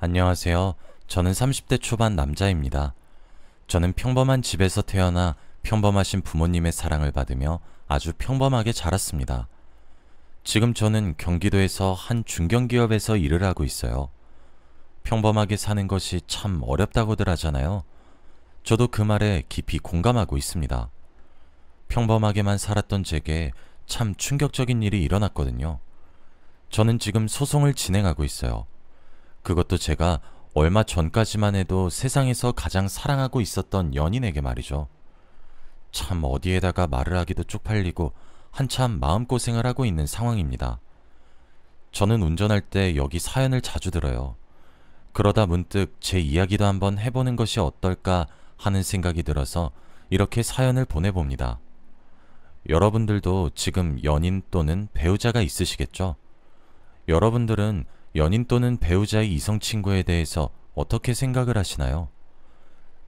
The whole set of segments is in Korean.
안녕하세요. 저는 30대 초반 남자입니다. 저는 평범한 집에서 태어나 평범하신 부모님의 사랑을 받으며 아주 평범하게 자랐습니다. 지금 저는 경기도에서 한 중견기업에서 일을 하고 있어요. 평범하게 사는 것이 참 어렵다고들 하잖아요. 저도 그 말에 깊이 공감하고 있습니다. 평범하게만 살았던 제게 참 충격적인 일이 일어났거든요. 저는 지금 소송을 진행하고 있어요. 그것도 제가 얼마 전까지만 해도 세상에서 가장 사랑하고 있었던 연인에게 말이죠. 참 어디에다가 말을 하기도 쪽팔리고 한참 마음고생을 하고 있는 상황입니다. 저는 운전할 때 여기 사연을 자주 들어요. 그러다 문득 제 이야기도 한번 해보는 것이 어떨까 하는 생각이 들어서 이렇게 사연을 보내봅니다. 여러분들도 지금 연인 또는 배우자가 있으시겠죠? 여러분들은 연인 또는 배우자의 이성 친구에 대해서 어떻게 생각을 하시나요?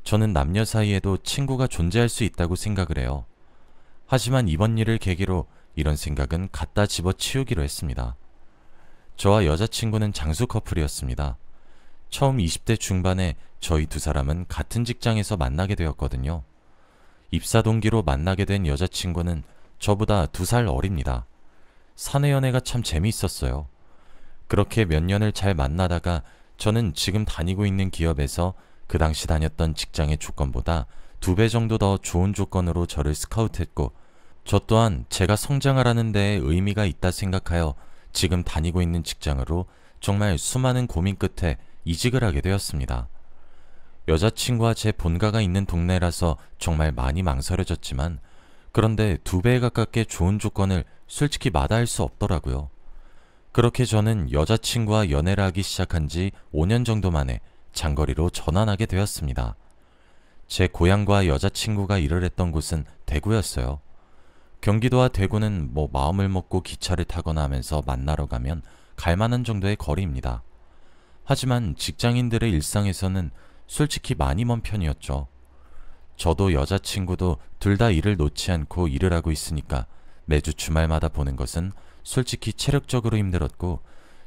저는 남녀 사이에도 친구가 존재할 수 있다고 생각을 해요. 하지만 이번 일을 계기로 이런 생각은 갖다 집어치우기로 했습니다. 저와 여자친구는 장수 커플이었습니다. 처음 20대 중반에 저희 두 사람은 같은 직장에서 만나게 되었거든요. 입사 동기로 만나게 된 여자친구는 저보다 2살 어립니다. 사내 연애가 참 재미있었어요. 그렇게 몇 년을 잘 만나다가 저는 지금 다니고 있는 기업에서 그 당시 다녔던 직장의 조건보다 2배 정도 더 좋은 조건으로 저를 스카우트했고, 저 또한 제가 성장하라는 데에 의미가 있다 생각하여 지금 다니고 있는 직장으로 정말 수많은 고민 끝에 이직을 하게 되었습니다. 여자친구와 제 본가가 있는 동네라서 정말 많이 망설여졌지만, 그런데 2배에 가깝게 좋은 조건을 솔직히 마다할 수 없더라고요. 그렇게 저는 여자친구와 연애를 하기 시작한 지 5년 정도 만에 장거리로 전환하게 되었습니다. 제 고향과 여자친구가 일을 했던 곳은 대구였어요. 경기도와 대구는 마음을 먹고 기차를 타거나 하면서 만나러 가면 갈만한 정도의 거리입니다. 하지만 직장인들의 일상에서는 솔직히 많이 먼 편이었죠. 저도 여자친구도 둘 다 일을 놓지 않고 일을 하고 있으니까 매주 주말마다 보는 것은 솔직히 체력적으로 힘들었고,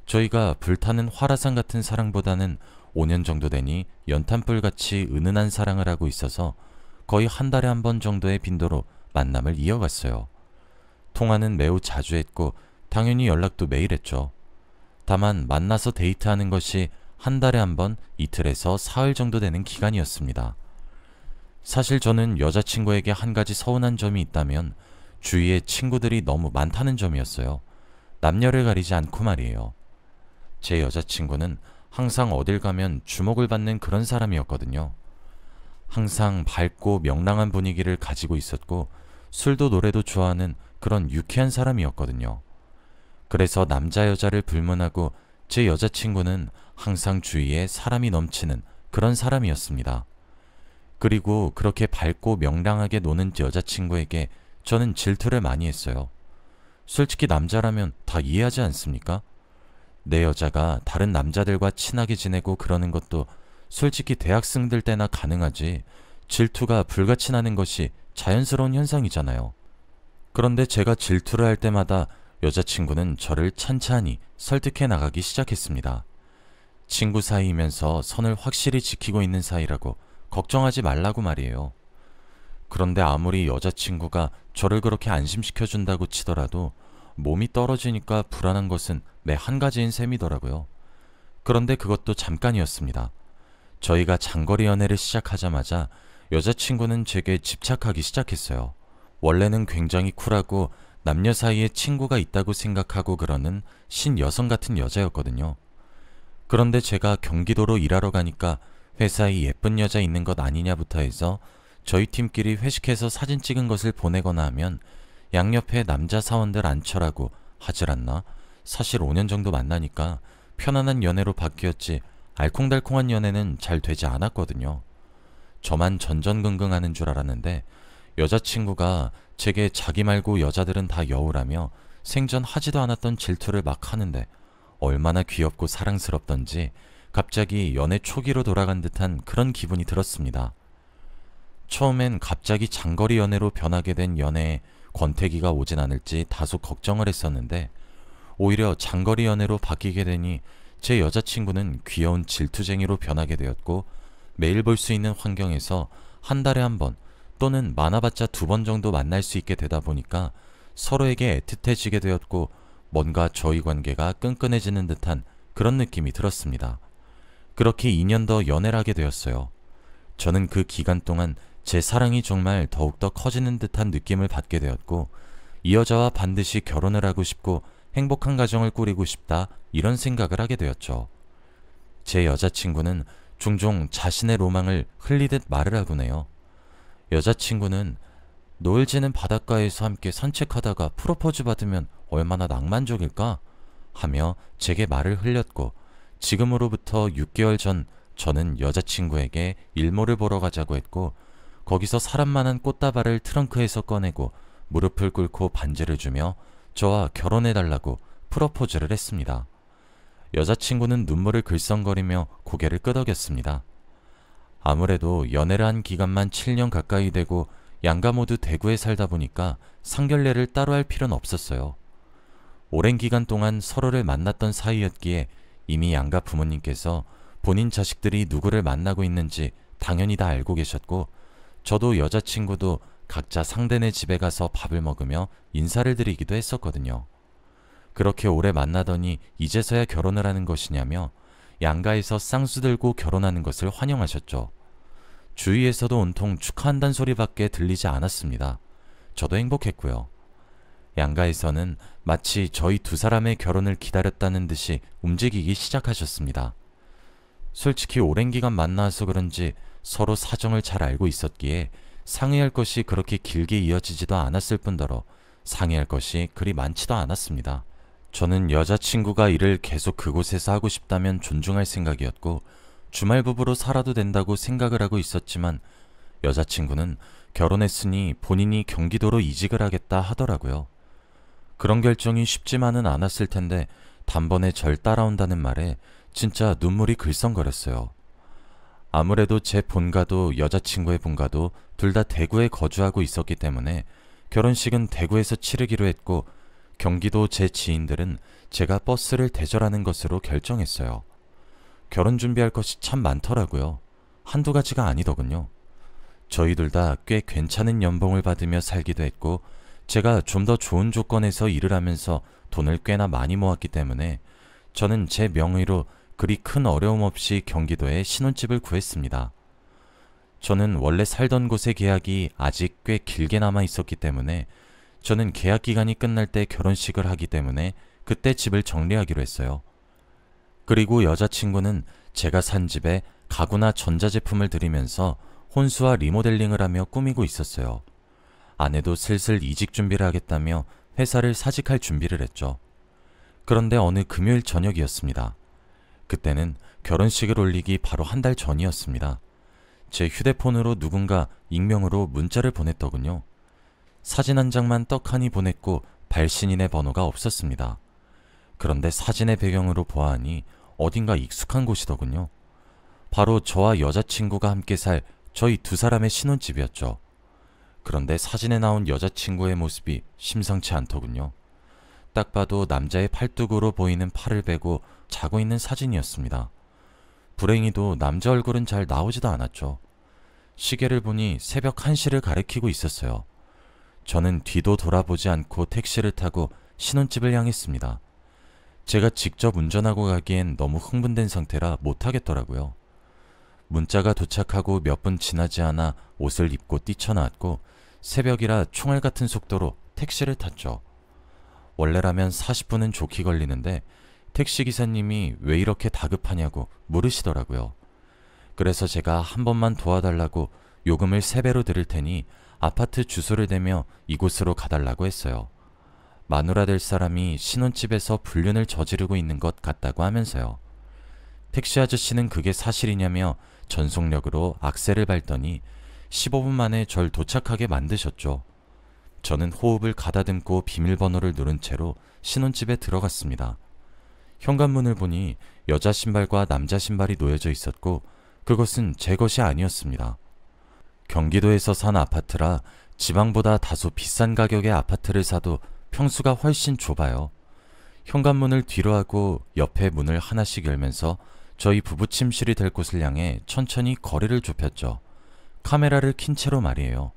저희가 불타는 화라산 같은 사랑보다는 5년 정도 되니 연탄불같이 은은한 사랑을 하고 있어서 거의 한 달에 한 번 정도의 빈도로 만남을 이어갔어요. 통화는 매우 자주 했고 당연히 연락도 매일 했죠. 다만 만나서 데이트하는 것이 한 달에 한 번, 이틀에서 사흘 정도 되는 기간이었습니다. 사실 저는 여자친구에게 한 가지 서운한 점이 있다면 주위에 친구들이 너무 많다는 점이었어요. 남녀를 가리지 않고 말이에요. 제 여자친구는 항상 어딜 가면 주목을 받는 그런 사람이었거든요. 항상 밝고 명랑한 분위기를 가지고 있었고 술도 노래도 좋아하는 그런 유쾌한 사람이었거든요. 그래서 남자 여자를 불문하고 제 여자친구는 항상 주위에 사람이 넘치는 그런 사람이었습니다. 그리고 그렇게 밝고 명랑하게 노는 여자친구에게 저는 질투를 많이 했어요. 솔직히 남자라면 다 이해하지 않습니까? 내 여자가 다른 남자들과 친하게 지내고 그러는 것도 솔직히 대학생들 때나 가능하지, 질투가 불같이 나는 것이 자연스러운 현상이잖아요. 그런데 제가 질투를 할 때마다 여자친구는 저를 찬찬히 설득해 나가기 시작했습니다. 친구 사이이면서 선을 확실히 지키고 있는 사이라고 걱정하지 말라고 말이에요. 그런데 아무리 여자친구가 저를 그렇게 안심시켜준다고 치더라도 몸이 떨어지니까 불안한 것은 매 한 가지인 셈이더라고요. 그런데 그것도 잠깐이었습니다. 저희가 장거리 연애를 시작하자마자 여자친구는 제게 집착하기 시작했어요. 원래는 굉장히 쿨하고 남녀 사이에 친구가 있다고 생각하고 그러는 신여성 같은 여자였거든요. 그런데 제가 경기도로 일하러 가니까 회사에 예쁜 여자 있는 것 아니냐부터 해서 저희 팀끼리 회식해서 사진 찍은 것을 보내거나 하면 양옆에 남자 사원들 앉혀라고 하질 않나? 사실 5년 정도 만나니까 편안한 연애로 바뀌었지 알콩달콩한 연애는 잘 되지 않았거든요. 저만 전전긍긍하는 줄 알았는데 여자친구가 제게 자기 말고 여자들은 다 여우라며 생전 하지도 않았던 질투를 막 하는데 얼마나 귀엽고 사랑스럽던지 갑자기 연애 초기로 돌아간 듯한 그런 기분이 들었습니다. 처음엔 갑자기 장거리 연애로 변하게 된 연애에 권태기가 오진 않을지 다소 걱정을 했었는데 오히려 장거리 연애로 바뀌게 되니 제 여자친구는 귀여운 질투쟁이로 변하게 되었고 매일 볼 수 있는 환경에서 한 달에 한 번 또는 많아봤자 2번 정도 만날 수 있게 되다 보니까 서로에게 애틋해지게 되었고 뭔가 저희 관계가 끈끈해지는 듯한 그런 느낌이 들었습니다. 그렇게 2년 더 연애를 하게 되었어요. 저는 그 기간 동안 제 사랑이 정말 더욱더 커지는 듯한 느낌을 받게 되었고 이 여자와 반드시 결혼을 하고 싶고 행복한 가정을 꾸리고 싶다 이런 생각을 하게 되었죠. 제 여자친구는 종종 자신의 로망을 흘리듯 말을 하곤 해요. 여자친구는 노을 지는 바닷가에서 함께 산책하다가 프로포즈 받으면 얼마나 낭만적일까? 하며 제게 말을 흘렸고 지금으로부터 6개월 전 저는 여자친구에게 일몰을 보러 가자고 했고 거기서 사람 많은 꽃다발을 트렁크에서 꺼내고 무릎을 꿇고 반지를 주며 저와 결혼해달라고 프로포즈를 했습니다. 여자친구는 눈물을 글썽거리며 고개를 끄덕였습니다. 아무래도 연애를 한 기간만 7년 가까이 되고 양가 모두 대구에 살다 보니까 상견례를 따로 할 필요는 없었어요. 오랜 기간 동안 서로를 만났던 사이였기에 이미 양가 부모님께서 본인 자식들이 누구를 만나고 있는지 당연히 다 알고 계셨고 저도 여자친구도 각자 상대네 집에 가서 밥을 먹으며 인사를 드리기도 했었거든요. 그렇게 오래 만나더니 이제서야 결혼을 하는 것이냐며 양가에서 쌍수 들고 결혼하는 것을 환영하셨죠. 주위에서도 온통 축하한다는 소리밖에 들리지 않았습니다. 저도 행복했고요. 양가에서는 마치 저희 2사람의 결혼을 기다렸다는 듯이 움직이기 시작하셨습니다. 솔직히 오랜 기간 만나서 그런지 서로 사정을 잘 알고 있었기에 상의할 것이 그렇게 길게 이어지지도 않았을 뿐더러 상의할 것이 그리 많지도 않았습니다. 저는 여자친구가 일을 계속 그곳에서 하고 싶다면 존중할 생각이었고 주말 부부로 살아도 된다고 생각을 하고 있었지만 여자친구는 결혼했으니 본인이 경기도로 이직을 하겠다 하더라고요. 그런 결정이 쉽지만은 않았을 텐데 단번에 절 따라온다는 말에 진짜 눈물이 글썽거렸어요. 아무래도 제 본가도 여자친구의 본가도 둘 다 대구에 거주하고 있었기 때문에 결혼식은 대구에서 치르기로 했고 경기도 제 지인들은 제가 버스를 대절하는 것으로 결정했어요. 결혼 준비할 것이 참 많더라고요. 한두 가지가 아니더군요. 저희 둘 다 꽤 괜찮은 연봉을 받으며 살기도 했고 제가 좀 더 좋은 조건에서 일을 하면서 돈을 꽤나 많이 모았기 때문에 저는 제 명의로 그리 큰 어려움 없이 경기도에 신혼집을 구했습니다. 저는 원래 살던 곳의 계약이 아직 꽤 길게 남아 있었기 때문에 저는 계약 기간이 끝날 때 결혼식을 하기 때문에 그때 집을 정리하기로 했어요. 그리고 여자친구는 제가 산 집에 가구나 전자제품을 들이면서 혼수와 리모델링을 하며 꾸미고 있었어요. 아내도 슬슬 이직 준비를 하겠다며 회사를 사직할 준비를 했죠. 그런데 어느 금요일 저녁이었습니다. 그때는 결혼식을 올리기 바로 한 달 전이었습니다. 제 휴대폰으로 누군가 익명으로 문자를 보냈더군요. 사진 한 장만 떡하니 보냈고 발신인의 번호가 없었습니다. 그런데 사진의 배경으로 보아하니 어딘가 익숙한 곳이더군요. 바로 저와 여자친구가 함께 살 저희 2사람의 신혼집이었죠. 그런데 사진에 나온 여자친구의 모습이 심상치 않더군요. 딱 봐도 남자의 팔뚝으로 보이는 팔을 베고 자고 있는 사진이었습니다. 불행히도 남자 얼굴은 잘 나오지도 않았죠. 시계를 보니 새벽 1시를 가리키고 있었어요. 저는 뒤도 돌아보지 않고 택시를 타고 신혼집을 향했습니다. 제가 직접 운전하고 가기엔 너무 흥분된 상태라 못하겠더라고요. 문자가 도착하고 몇 분 지나지 않아 옷을 입고 뛰쳐나왔고 새벽이라 총알 같은 속도로 택시를 탔죠. 원래라면 40분은 좋게 걸리는데 택시기사님이 왜 이렇게 다급하냐고 물으시더라고요. 그래서 제가 한 번만 도와달라고 요금을 3배로 드릴 테니 아파트 주소를 대며 이곳으로 가달라고 했어요. 마누라 될 사람이 신혼집에서 불륜을 저지르고 있는 것 같다고 하면서요. 택시 아저씨는 그게 사실이냐며 전속력으로 악셀을 밟더니 15분 만에 절 도착하게 만드셨죠. 저는 호흡을 가다듬고 비밀번호를 누른 채로 신혼집에 들어갔습니다. 현관문을 보니 여자 신발과 남자 신발이 놓여져 있었고 그것은 제 것이 아니었습니다. 경기도에서 산 아파트라 지방보다 다소 비싼 가격의 아파트를 사도 평수가 훨씬 좁아요. 현관문을 뒤로 하고 옆에 문을 하나씩 열면서 저희 부부 침실이 될 곳을 향해 천천히 거리를 좁혔죠. 카메라를 킨 채로 말이에요.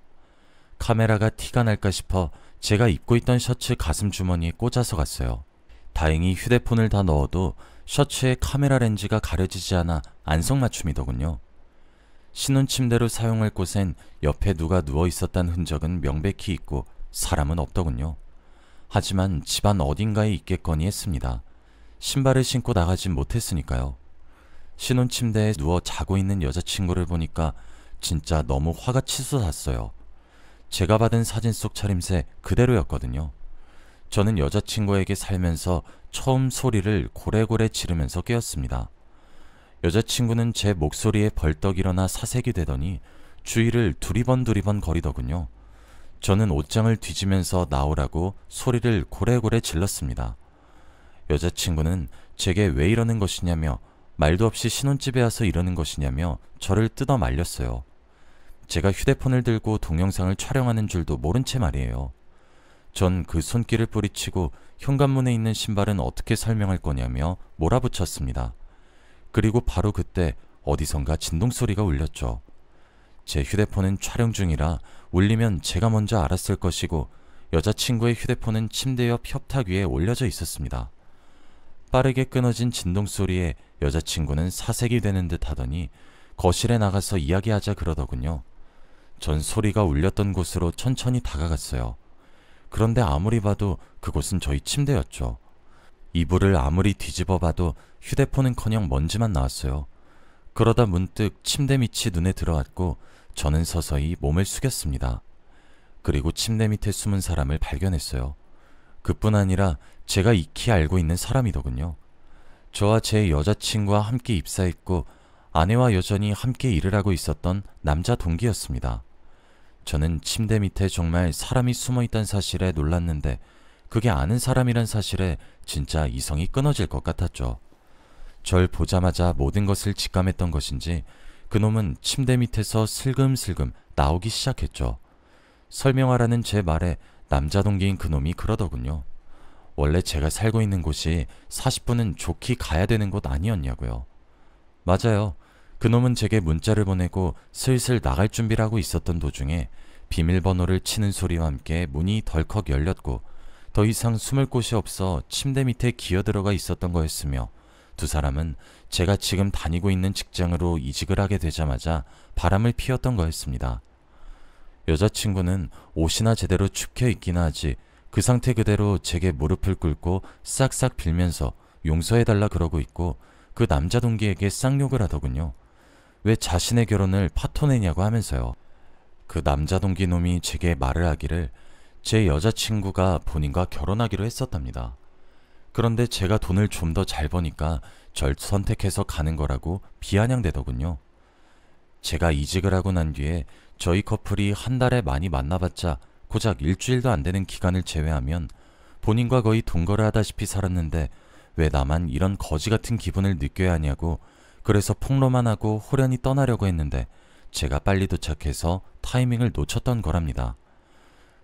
카메라가 티가 날까 싶어 제가 입고 있던 셔츠 가슴 주머니에 꽂아서 갔어요. 다행히 휴대폰을 다 넣어도 셔츠에 카메라 렌즈가 가려지지 않아 안성맞춤이더군요. 신혼 침대로 사용할 곳엔 옆에 누가 누워 있었다는 흔적은 명백히 있고 사람은 없더군요. 하지만 집안 어딘가에 있겠거니 했습니다. 신발을 신고 나가진 못했으니까요. 신혼 침대에 누워 자고 있는 여자친구를 보니까 진짜 너무 화가 치솟았어요. 제가 받은 사진 속 차림새 그대로였거든요. 저는 여자친구에게 살면서 처음 소리를 고래고래 지르면서 깨었습니다. 여자친구는 제 목소리에 벌떡 일어나 사색이 되더니 주위를 두리번 거리더군요. 저는 옷장을 뒤지면서 나오라고 소리를 고래고래 질렀습니다. 여자친구는 제게 왜 이러는 것이냐며 말도 없이 신혼집에 와서 이러는 것이냐며 저를 뜯어 말렸어요. 제가 휴대폰을 들고 동영상을 촬영하는 줄도 모른 채 말이에요. 전 그 손길을 뿌리치고 현관문에 있는 신발은 어떻게 설명할 거냐며 몰아붙였습니다. 그리고 바로 그때 어디선가 진동소리가 울렸죠. 제 휴대폰은 촬영 중이라 울리면 제가 먼저 알았을 것이고 여자친구의 휴대폰은 침대 옆 협탁 위에 올려져 있었습니다. 빠르게 끊어진 진동소리에 여자친구는 사색이 되는 듯 하더니 거실에 나가서 이야기하자 그러더군요. 전 소리가 울렸던 곳으로 천천히 다가갔어요. 그런데 아무리 봐도 그곳은 저희 침대였죠. 이불을 아무리 뒤집어 봐도 휴대폰은커녕 먼지만 나왔어요. 그러다 문득 침대 밑이 눈에 들어왔고 저는 서서히 몸을 숙였습니다. 그리고 침대 밑에 숨은 사람을 발견했어요. 그뿐 아니라 제가 익히 알고 있는 사람이더군요. 저와 제 여자친구와 함께 입사했고 아내와 여전히 함께 일을 하고 있었던 남자 동기였습니다. 저는 침대 밑에 정말 사람이 숨어 있다는 사실에 놀랐는데 그게 아는 사람이란 사실에 진짜 이성이 끊어질 것 같았죠. 절 보자마자 모든 것을 직감했던 것인지 그놈은 침대 밑에서 슬금슬금 나오기 시작했죠. 설명하라는 제 말에 남자 동기인 그놈이 그러더군요. 원래 제가 살고 있는 곳이 40분은 좋게 가야 되는 곳 아니었냐고요. 맞아요. 그놈은 제게 문자를 보내고 슬슬 나갈 준비를 하고 있었던 도중에 비밀번호를 치는 소리와 함께 문이 덜컥 열렸고 더 이상 숨을 곳이 없어 침대 밑에 기어들어가 있었던 거였으며 두 사람은 제가 지금 다니고 있는 직장으로 이직을 하게 되자마자 바람을 피웠던 거였습니다. 여자친구는 옷이나 제대로 축혀 입기나 하지 그 상태 그대로 제게 무릎을 꿇고 싹싹 빌면서 용서해달라 그러고 있고 그 남자 동기에게 쌍욕을 하더군요. 왜 자신의 결혼을 파토내냐고 하면서요. 그 남자 동기 놈이 제게 말을 하기를 제 여자친구가 본인과 결혼하기로 했었답니다. 그런데 제가 돈을 좀 더 잘 버니까 절 선택해서 가는 거라고 비아냥대더군요. 제가 이직을 하고 난 뒤에 저희 커플이 한 달에 많이 만나봤자 고작 일주일도 안 되는 기간을 제외하면 본인과 거의 동거래하다시피 살았는데 왜 나만 이런 거지 같은 기분을 느껴야 하냐고 그래서 폭로만 하고 호련히 떠나려고 했는데 제가 빨리 도착해서 타이밍을 놓쳤던 거랍니다.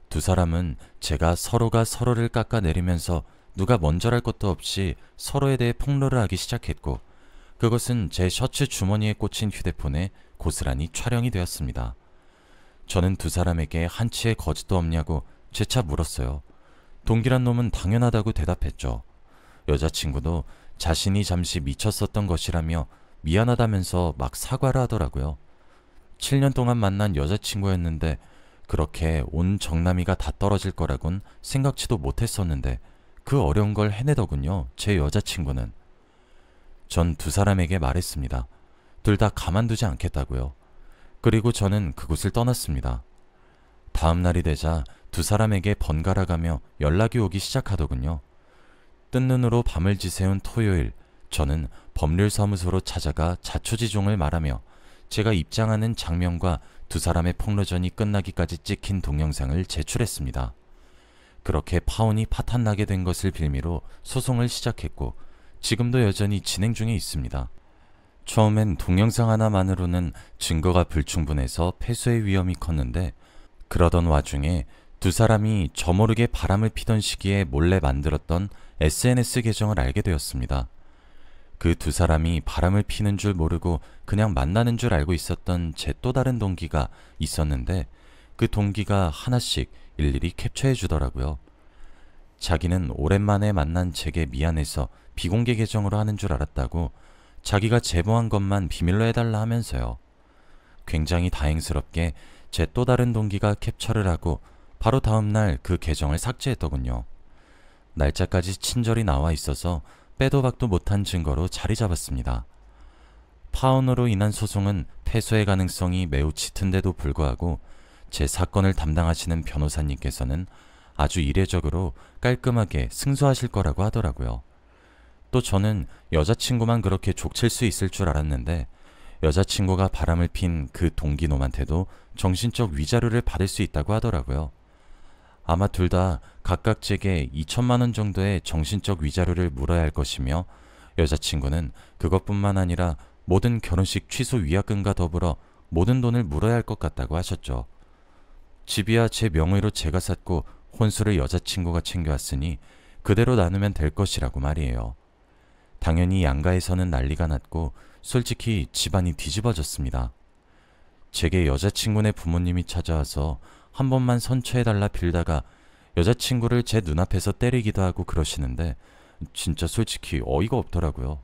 두 사람은 제가 서로가 서로를 깎아내리면서 누가 먼저랄 것도 없이 서로에 대해 폭로를 하기 시작했고 그것은 제 셔츠 주머니에 꽂힌 휴대폰에 고스란히 촬영이 되었습니다. 저는 두 사람에게 한치의 거짓도 없냐고 재차 물었어요. 동기란 놈은 당연하다고 대답했죠. 여자친구도 자신이 잠시 미쳤었던 것이라며 미안하다면서 막 사과를 하더라고요. 7년 동안 만난 여자친구였는데 그렇게 온 정남이가 다 떨어질 거라곤 생각지도 못했었는데 그 어려운 걸 해내더군요. 제 여자친구는. 전 두 사람에게 말했습니다. 둘 다 가만두지 않겠다고요. 그리고 저는 그곳을 떠났습니다. 다음 날이 되자 두 사람에게 번갈아가며 연락이 오기 시작하더군요. 뜬 눈으로 밤을 지새운 토요일, 저는 법률사무소로 찾아가 자초지종을 말하며 제가 입장하는 장면과 두 사람의 폭로전이 끝나기까지 찍힌 동영상을 제출했습니다. 그렇게 파혼이 파탄나게 된 것을 빌미로 소송을 시작했고 지금도 여전히 진행 중에 있습니다. 처음엔 동영상 하나만으로는 증거가 불충분해서 패소의 위험이 컸는데 그러던 와중에 두 사람이 저모르게 바람을 피던 시기에 몰래 만들었던 SNS 계정을 알게 되었습니다. 그 두 사람이 바람을 피는 줄 모르고 그냥 만나는 줄 알고 있었던 제 또 다른 동기가 있었는데 그 동기가 하나씩 일일이 캡처해 주더라고요. 자기는 오랜만에 만난 제게 미안해서 비공개 계정으로 하는 줄 알았다고 자기가 제보한 것만 비밀로 해달라 하면서요. 굉장히 다행스럽게 제 또 다른 동기가 캡처를 하고 바로 다음날 그 계정을 삭제했더군요. 날짜까지 친절히 나와 있어서 빼도 박도 못한 증거로 자리 잡았습니다. 파혼으로 인한 소송은 패소의 가능성이 매우 짙은데도 불구하고 제 사건을 담당하시는 변호사님께서는 아주 이례적으로 깔끔하게 승소하실 거라고 하더라고요. 또 저는 여자친구만 그렇게 족칠 수 있을 줄 알았는데 여자친구가 바람을 핀 그 동기놈한테도 정신적 위자료를 받을 수 있다고 하더라고요. 아마 둘 다 각각 제게 2천만 원 정도의 정신적 위자료를 물어야 할 것이며 여자친구는 그것뿐만 아니라 모든 결혼식 취소 위약금과 더불어 모든 돈을 물어야 할 것 같다고 하셨죠. 집이야 제 명의로 제가 샀고 혼수를 여자친구가 챙겨왔으니 그대로 나누면 될 것이라고 말이에요. 당연히 양가에서는 난리가 났고 솔직히 집안이 뒤집어졌습니다. 제게 여자친구네 부모님이 찾아와서 한 번만 선처해달라 빌다가 여자친구를 제 눈앞에서 때리기도 하고 그러시는데 진짜 솔직히 어이가 없더라고요.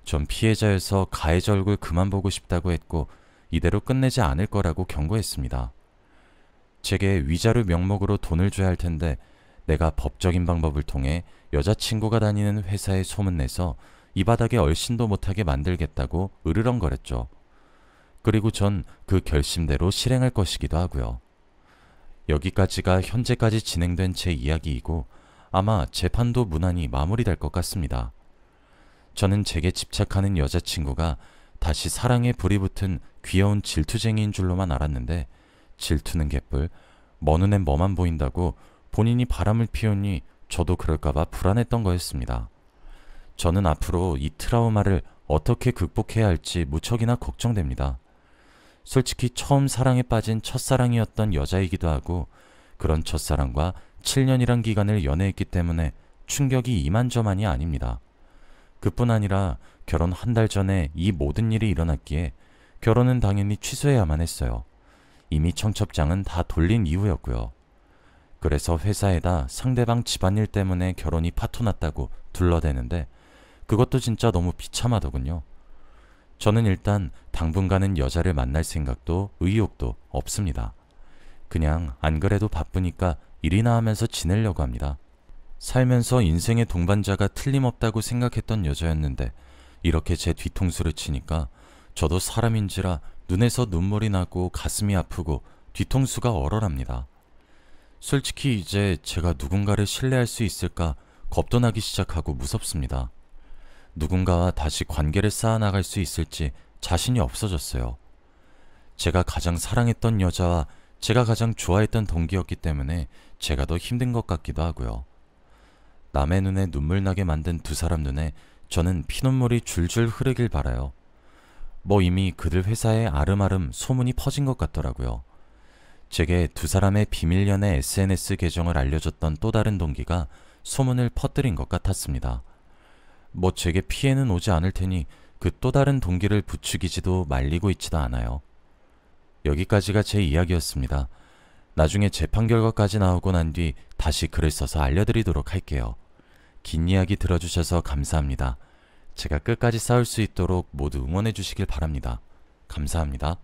전 피해자여서 가해자 얼굴 그만 보고 싶다고 했고 이대로 끝내지 않을 거라고 경고했습니다. 제게 위자료 명목으로 돈을 줘야 할 텐데 내가 법적인 방법을 통해 여자친구가 다니는 회사에 소문내서 이 바닥에 얼씬도 못하게 만들겠다고 으르렁거렸죠. 그리고 전 그 결심대로 실행할 것이기도 하고요. 여기까지가 현재까지 진행된 제 이야기이고 아마 재판도 무난히 마무리될 것 같습니다. 저는 제게 집착하는 여자친구가 다시 사랑에 불이 붙은 귀여운 질투쟁이인 줄로만 알았는데 질투는 개뿔, 먼 눈엔 뭐만 보인다고 본인이 바람을 피우니 저도 그럴까봐 불안했던 거였습니다. 저는 앞으로 이 트라우마를 어떻게 극복해야 할지 무척이나 걱정됩니다. 솔직히 처음 사랑에 빠진 첫사랑이었던 여자이기도 하고 그런 첫사랑과 7년이란 기간을 연애했기 때문에 충격이 이만저만이 아닙니다. 그뿐 아니라 결혼 한 달 전에 이 모든 일이 일어났기에 결혼은 당연히 취소해야만 했어요. 이미 청첩장은 다 돌린 이후였고요. 그래서 회사에다 상대방 집안일 때문에 결혼이 파토났다고 둘러대는데 그것도 진짜 너무 비참하더군요. 저는 일단 당분간은 여자를 만날 생각도 의욕도 없습니다. 그냥 안 그래도 바쁘니까 일이나 하면서 지내려고 합니다. 살면서 인생의 동반자가 틀림없다고 생각했던 여자였는데 이렇게 제 뒤통수를 치니까 저도 사람인지라 눈에서 눈물이 나고 가슴이 아프고 뒤통수가 얼얼합니다. 솔직히 이제 제가 누군가를 신뢰할 수 있을까 겁도 나기 시작하고 무섭습니다. 누군가와 다시 관계를 쌓아나갈 수 있을지 자신이 없어졌어요. 제가 가장 사랑했던 여자와 제가 가장 좋아했던 동기였기 때문에 제가 더 힘든 것 같기도 하고요. 남의 눈에 눈물 나게 만든 두 사람 눈에 저는 피눈물이 줄줄 흐르길 바라요. 뭐 이미 그들 회사에 아름아름 소문이 퍼진 것 같더라고요. 제게 두 사람의 비밀 연애 SNS 계정을 알려줬던 또 다른 동기가 소문을 퍼뜨린 것 같았습니다. 뭐 제게 피해는 오지 않을 테니 그 또 다른 동기를 부추기지도 말리고 있지도 않아요. 여기까지가 제 이야기였습니다. 나중에 재판 결과까지 나오고 난 뒤 다시 글을 써서 알려드리도록 할게요. 긴 이야기 들어주셔서 감사합니다. 제가 끝까지 싸울 수 있도록 모두 응원해 주시길 바랍니다. 감사합니다.